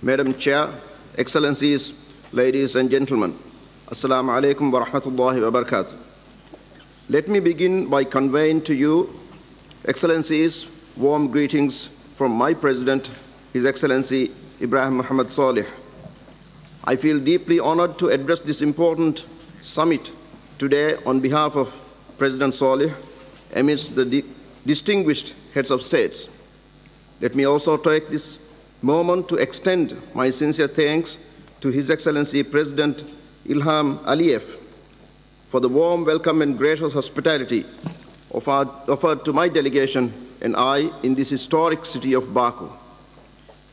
Madam Chair, Excellencies, ladies and gentlemen, Assalamu alaikum wa rahmatullahi wa barakatuh. Let me begin by conveying to you, Excellencies, warm greetings from my President, His Excellency Ibrahim Muhammad Saleh. I feel deeply honored to address this important summit today on behalf of President Saleh amidst the distinguished heads of states. Let me also take this moment to extend my sincere thanks to His Excellency President Ilham Aliyev for the warm welcome and gracious hospitality offered to my delegation and I in this historic city of Baku.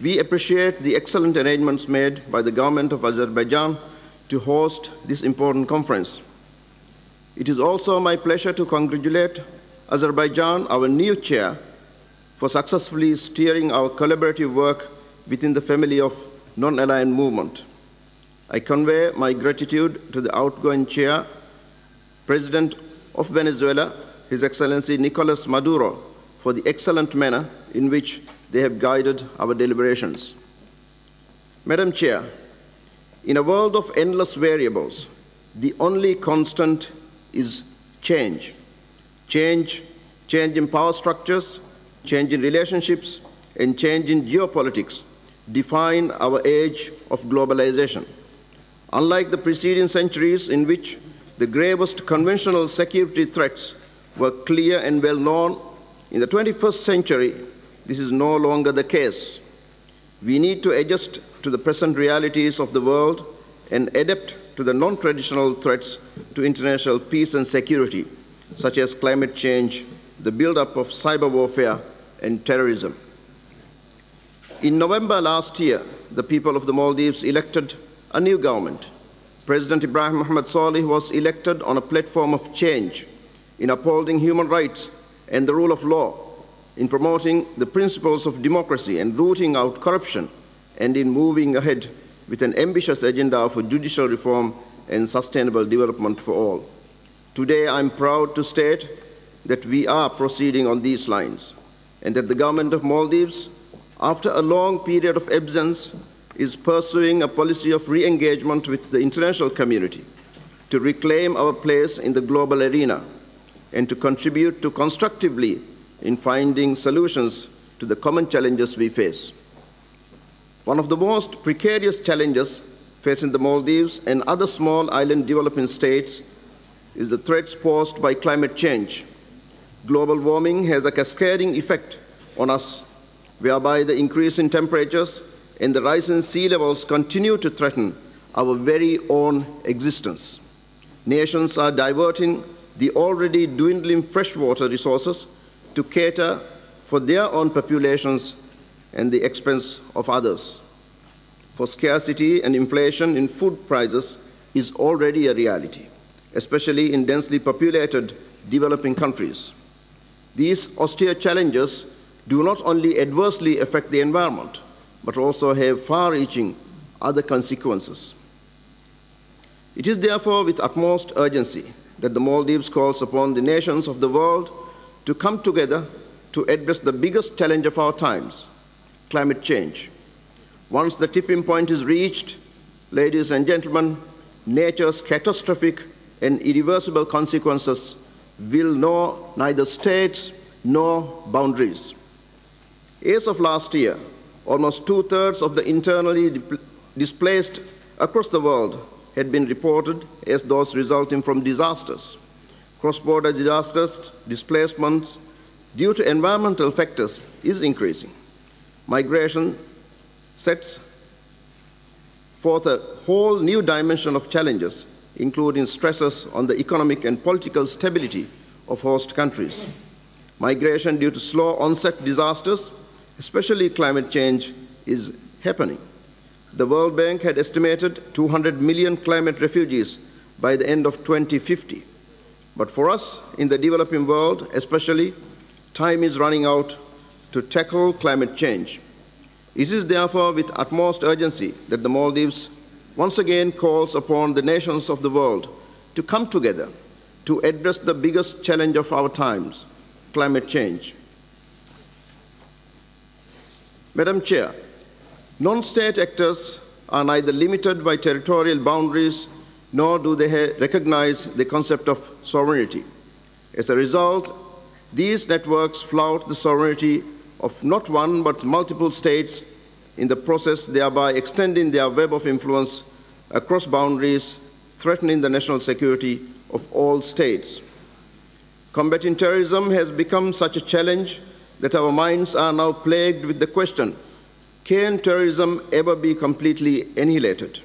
We appreciate the excellent arrangements made by the government of Azerbaijan to host this important conference. It is also my pleasure to congratulate Azerbaijan, our new chair, for successfully steering our collaborative work within the family of non-aligned movement. I convey my gratitude to the outgoing chair, President of Venezuela, His Excellency Nicolas Maduro, for the excellent manner in which they have guided our deliberations. Madam Chair, in a world of endless variables, the only constant is change. Change in power structures, change in relationships, and change in geopolitics define our age of globalization. Unlike the preceding centuries in which the gravest conventional security threats were clear and well known, in the 21st century, this is no longer the case. We need to adjust to the present realities of the world and adapt to the non-traditional threats to international peace and security, such as climate change, the build-up of cyber warfare, and terrorism. In November last year, the people of the Maldives elected a new government. President Ibrahim Muhammad Saleh was elected on a platform of change in upholding human rights and the rule of law, in promoting the principles of democracy and rooting out corruption, and in moving ahead with an ambitious agenda for judicial reform and sustainable development for all. Today, I'm proud to state that we are proceeding on these lines, and that the government of Maldives, after a long period of absence, is pursuing a policy of re-engagement with the international community to reclaim our place in the global arena and to contribute constructively in finding solutions to the common challenges we face. One of the most precarious challenges facing the Maldives and other small island developing states is the threats posed by climate change. Global warming has a cascading effect on us, whereby the increase in temperatures and the rise in sea levels continue to threaten our very own existence. Nations are diverting the already dwindling freshwater resources to cater for their own populations at the expense of others. For scarcity and inflation in food prices is already a reality, especially in densely populated developing countries. These austere challenges do not only adversely affect the environment, but also have far-reaching other consequences. It is therefore with utmost urgency that the Maldives calls upon the nations of the world to come together to address the biggest challenge of our times, climate change. Once the tipping point is reached, ladies and gentlemen, nature's catastrophic and irreversible consequences will know neither states nor boundaries. As of last year, almost two-thirds of the internally displaced across the world had been reported as those resulting from disasters. Cross-border disasters, displacements due to environmental factors is increasing. Migration sets forth a whole new dimension of challenges, including stresses on the economic and political stability of host countries. Migration due to slow onset disasters, especially climate change, is happening. The World Bank had estimated 200 million climate refugees by the end of 2050. But for us in the developing world especially, time is running out to tackle climate change. It is therefore with utmost urgency that the Maldives once again calls upon the nations of the world to come together to address the biggest challenge of our times, climate change. Madam Chair, Non-state actors are neither limited by territorial boundaries nor do they recognize the concept of sovereignty. As a result, these networks flout the sovereignty of not one but multiple states in the process, thereby extending their web of influence across boundaries, threatening the national security of all states. Combating terrorism has become such a challenge that our minds are now plagued with the question, can terrorism ever be completely annihilated?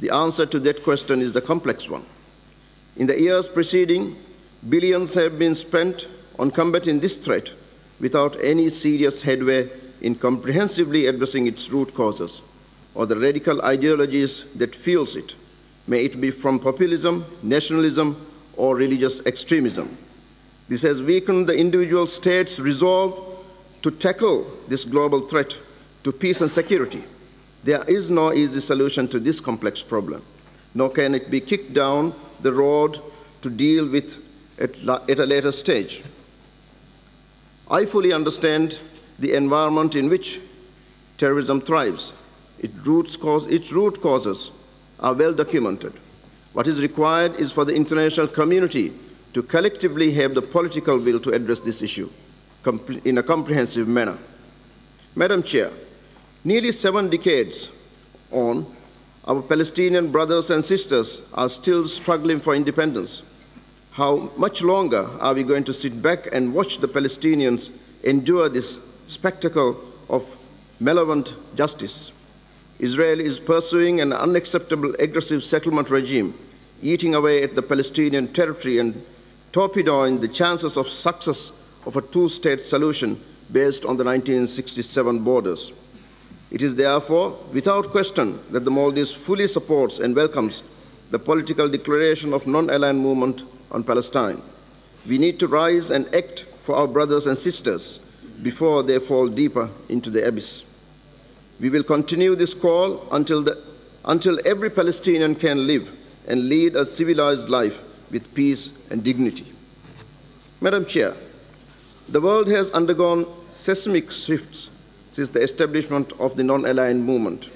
The answer to that question is a complex one. In the years preceding, billions have been spent on combating this threat without any serious headway in comprehensively addressing its root causes or the radical ideologies that fuels it, may it be from populism, nationalism, or religious extremism. This has weakened the individual states' resolve to tackle this global threat to peace and security. There is no easy solution to this complex problem, nor can it be kicked down the road to deal with at a later stage. I fully understand the environment in which terrorism thrives. Its root causes are well documented. What is required is for the international community to collectively have the political will to address this issue in a comprehensive manner. Madam Chair, nearly 7 decades on, our Palestinian brothers and sisters are still struggling for independence. How much longer are we going to sit back and watch the Palestinians endure this spectacle of malevolent justice? Israel is pursuing an unacceptable aggressive settlement regime, eating away at the Palestinian territory and torpedoing the chances of success of a two-state solution based on the 1967 borders. It is therefore without question that the Maldives fully supports and welcomes the political declaration of non-aligned movement on Palestine. We need to rise and act for our brothers and sisters before they fall deeper into the abyss. We will continue this call until every Palestinian can live and lead a civilized life with peace and dignity. Madam Chair, the world has undergone seismic shifts since the establishment of the non-aligned movement.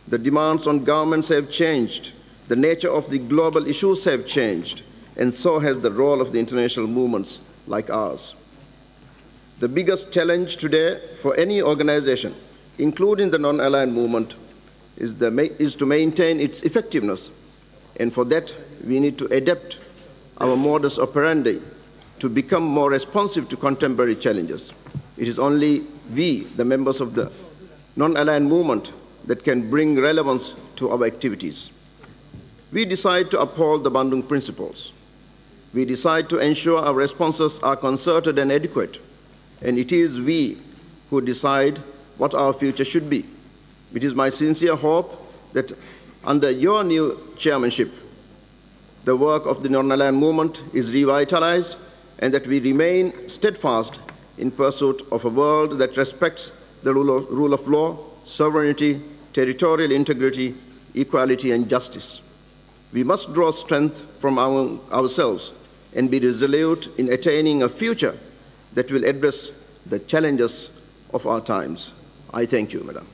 The demands on governments have changed, the nature of the global issues have changed, and so has the role of the international movements like ours. The biggest challenge today for any organization, including the non-aligned movement, is to maintain its effectiveness, and for that we need to adapt our modus operandi to become more responsive to contemporary challenges. It is only we, the members of the non-aligned movement, that can bring relevance to our activities. We decide to uphold the Bandung principles. We decide to ensure our responses are concerted and adequate, and it is we who decide what our future should be. It is my sincere hope that under your new chairmanship, the work of the non-aligned movement is revitalized and that we remain steadfast in pursuit of a world that respects the rule of law, sovereignty, territorial integrity, equality, and justice. We must draw strength from ourselves and be resolute in attaining a future that will address the challenges of our times. I thank you, Madam.